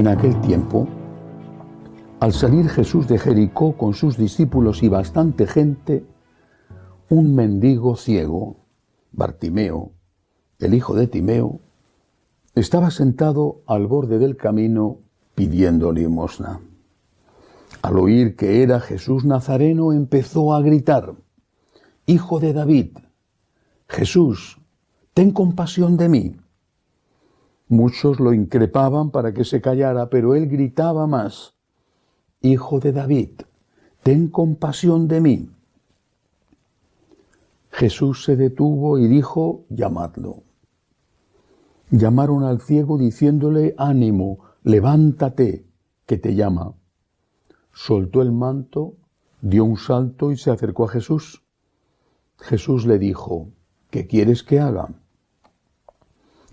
En aquel tiempo, al salir Jesús de Jericó con sus discípulos y bastante gente, un mendigo ciego, Bartimeo, el hijo de Timeo, estaba sentado al borde del camino pidiendo limosna. Al oír que era Jesús Nazareno, empezó a gritar: «Hijo de David, Jesús, ten compasión de mí». Muchos lo increpaban para que se callara, pero él gritaba más: «Hijo de David, ten compasión de mí». Jesús se detuvo y dijo: «Llamadlo». Llamaron al ciego diciéndole: «Ánimo, levántate, que te llama». Soltó el manto, dio un salto y se acercó a Jesús. Jesús le dijo: «¿Qué quieres que haga?».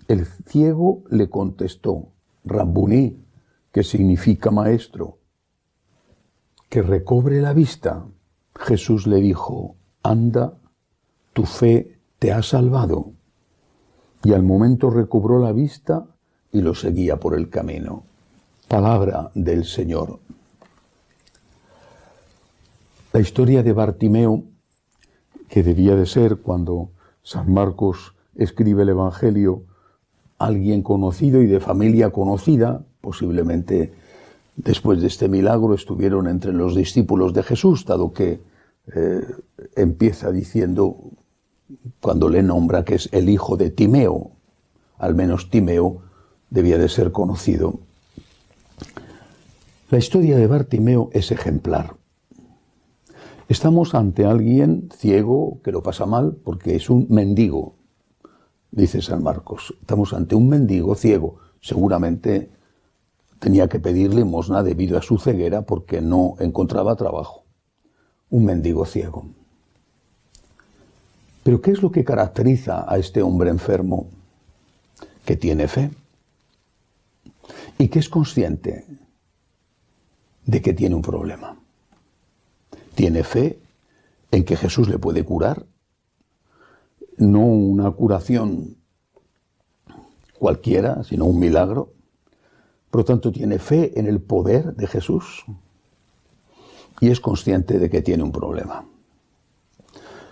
El ciego le contestó: «Rabbuní», que significa maestro. «Que recobre la vista». Jesús le dijo: «Anda, tu fe te ha salvado». Y al momento recobró la vista y lo seguía por el camino. Palabra del Señor. La historia de Bartimeo, que debía de ser, cuando San Marcos escribe el Evangelio, alguien conocido y de familia conocida, posiblemente después de este milagro estuvieron entre los discípulos de Jesús, dado que empieza diciendo, cuando le nombra, que es el hijo de Timeo. Al menos Timeo debía de ser conocido. La historia de Bartimeo es ejemplar. Estamos ante alguien ciego que lo pasa mal porque es un mendigo, dice San Marcos. Estamos ante un mendigo ciego. Seguramente tenía que pedir limosna debido a su ceguera porque no encontraba trabajo. Un mendigo ciego. Pero ¿qué es lo que caracteriza a este hombre enfermo? Que tiene fe y que es consciente de que tiene un problema. Tiene fe en que Jesús le puede curar, no una curación cualquiera, sino un milagro. Por lo tanto, tiene fe en el poder de Jesús y es consciente de que tiene un problema.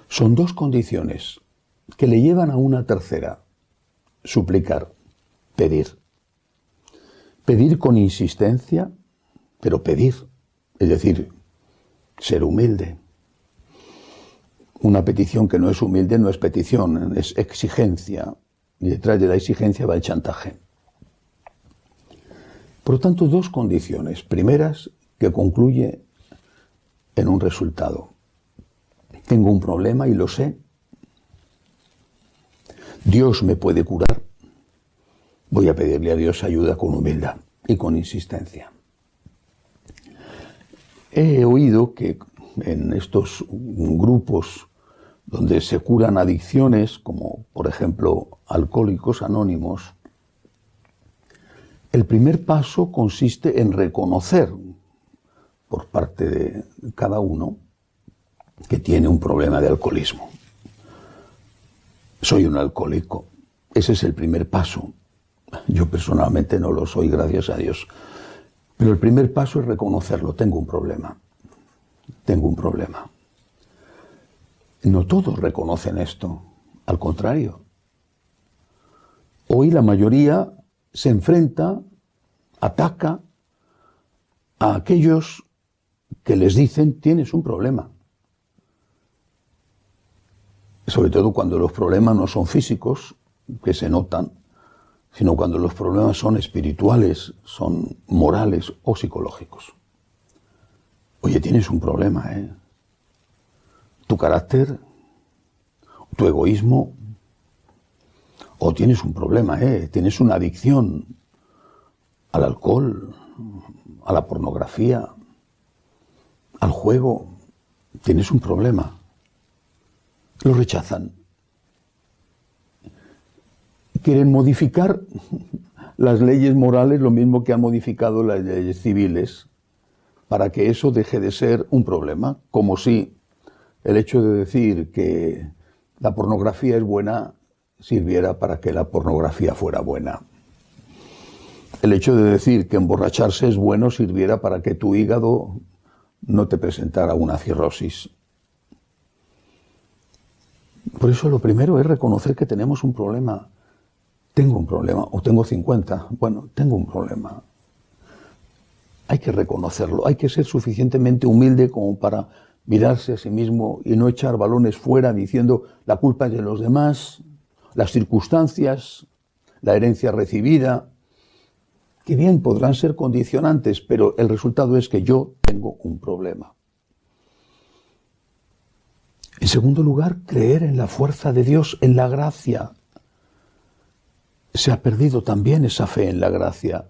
Son dos condiciones que le llevan a una tercera: suplicar, pedir. Pedir con insistencia, pero pedir, es decir, ser humilde. Una petición que no es humilde no es petición, es exigencia. Y detrás de la exigencia va el chantaje. Por lo tanto, dos condiciones. Primeras, que concluye en un resultado. Tengo un problema y lo sé. Dios me puede curar. Voy a pedirle a Dios ayuda con humildad y con insistencia. He oído que en estos grupos donde se curan adicciones, como por ejemplo Alcohólicos Anónimos, el primer paso consiste en reconocer por parte de cada uno que tiene un problema de alcoholismo. Soy un alcohólico. Ese es el primer paso. Yo personalmente no lo soy, gracias a Dios. Pero el primer paso es reconocerlo. Tengo un problema. Tengo un problema. No todos reconocen esto. Al contrario. Hoy la mayoría se enfrenta, ataca a aquellos que les dicen: tienes un problema. Sobre todo cuando los problemas no son físicos, que se notan, sino cuando los problemas son espirituales, son morales o psicológicos. Oye, tienes un problema, ¿eh? Tu carácter, tu egoísmo, o tienes un problema, ¿eh? Tienes una adicción al alcohol, a la pornografía, al juego. Tienes un problema. Lo rechazan. Quieren modificar las leyes morales, lo mismo que han modificado las leyes civiles, para que eso deje de ser un problema, como si el hecho de decir que la pornografía es buena sirviera para que la pornografía fuera buena. el hecho de decir que emborracharse es bueno sirviera para que tu hígado no te presentara una cirrosis. Por eso lo primero es reconocer que tenemos un problema. Tengo un problema, o tengo 50. Bueno, tengo un problema. Hay que reconocerlo, hay que ser suficientemente humilde como para mirarse a sí mismo y no echar balones fuera diciendo la culpa es de los demás, las circunstancias, la herencia recibida, que bien podrán ser condicionantes, pero el resultado es que yo tengo un problema. En segundo lugar, creer en la fuerza de Dios, en la gracia. Se ha perdido también esa fe en la gracia.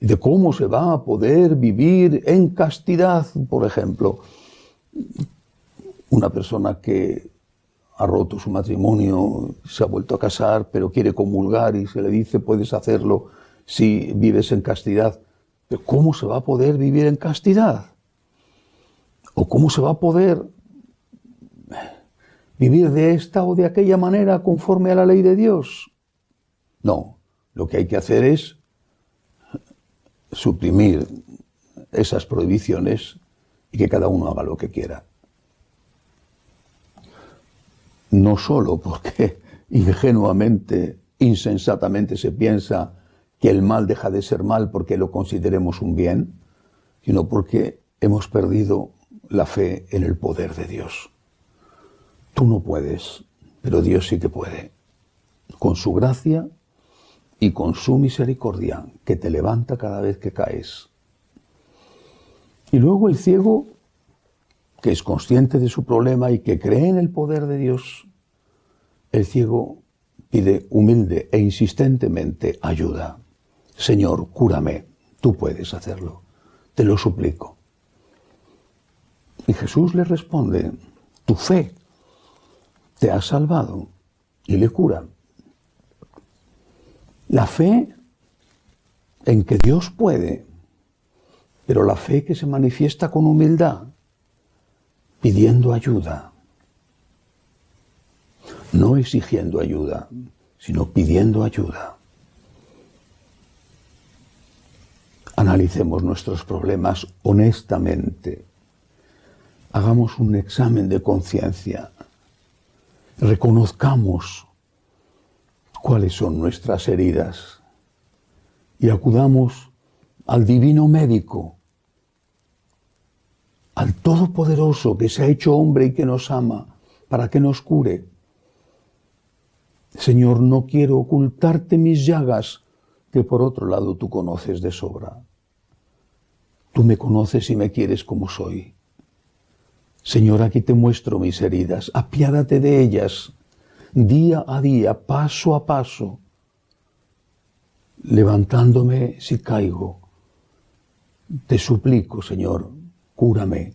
De cómo se va a poder vivir en castidad, por ejemplo. Una persona que ha roto su matrimonio, se ha vuelto a casar, pero quiere comulgar y se le dice puedes hacerlo si vives en castidad. Pero ¿cómo se va a poder vivir en castidad? ¿O cómo se va a poder vivir de esta o de aquella manera conforme a la ley de Dios? No, lo que hay que hacer es suprimir esas prohibiciones y que cada uno haga lo que quiera. No solo porque ingenuamente, insensatamente se piensa que el mal deja de ser mal porque lo consideremos un bien, sino porque hemos perdido la fe en el poder de Dios. Tú no puedes, pero Dios sí que puede. Con su gracia y con su misericordia, que te levanta cada vez que caes. Y luego el ciego, que es consciente de su problema y que cree en el poder de Dios, el ciego pide humilde e insistentemente ayuda. Señor, cúrame, tú puedes hacerlo, te lo suplico. Y Jesús le responde, tu fe te ha salvado, y le cura. La fe en que Dios puede, pero la fe que se manifiesta con humildad, pidiendo ayuda. No exigiendo ayuda, sino pidiendo ayuda. Analicemos nuestros problemas honestamente. Hagamos un examen de conciencia. Reconozcamos cuáles son nuestras heridas y acudamos al divino médico, al Todopoderoso que se ha hecho hombre y que nos ama para que nos cure. Señor, no quiero ocultarte mis llagas, que por otro lado tú conoces de sobra. Tú me conoces y me quieres como soy. Señor, aquí te muestro mis heridas, apiádate de ellas, día a día, paso a paso, levantándome si caigo. Te suplico, Señor, cúrame,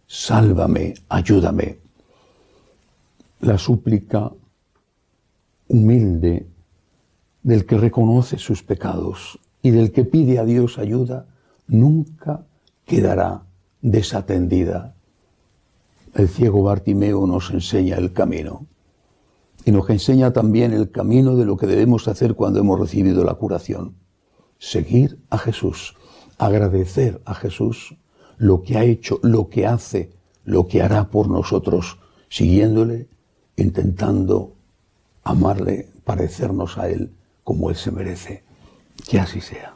sálvame, ayúdame. La súplica humilde del que reconoce sus pecados y del que pide a Dios ayuda, nunca quedará desatendida. El ciego Bartimeo nos enseña el camino y nos enseña también el camino de lo que debemos hacer cuando hemos recibido la curación. Seguir a Jesús, agradecer a Jesús lo que ha hecho, lo que hace, lo que hará por nosotros, siguiéndole, intentando amarle, parecernos a Él como Él se merece. Que así sea.